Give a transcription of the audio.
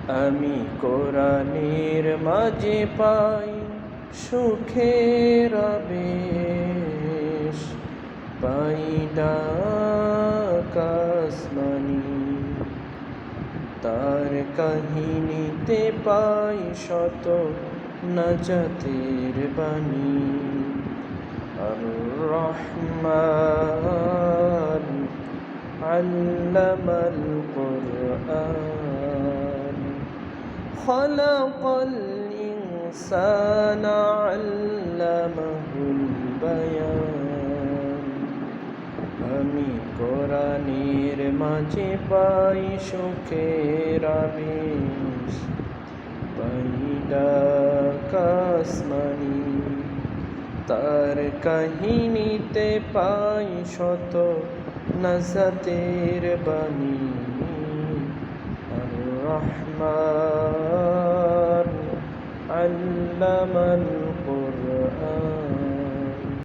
আমি কোরআনের মাঝে পাই সুখের আবেশ, পাই ডাক আসমানি, তার কাহিনীতে পাই শত নাজাতের বাণী। আর রহমান আল্লামাল কুরআন, খলাকাল ইনসানা আল্লামাহুল বায়ান। আমি কোরআনের মাঝে পাই সুখের আবেশ, পাই ডাক আসমানি, তার কাহিনীতে পাই শত নাজাতের বাণী। আর রহমান আল্লামাল কুরআন।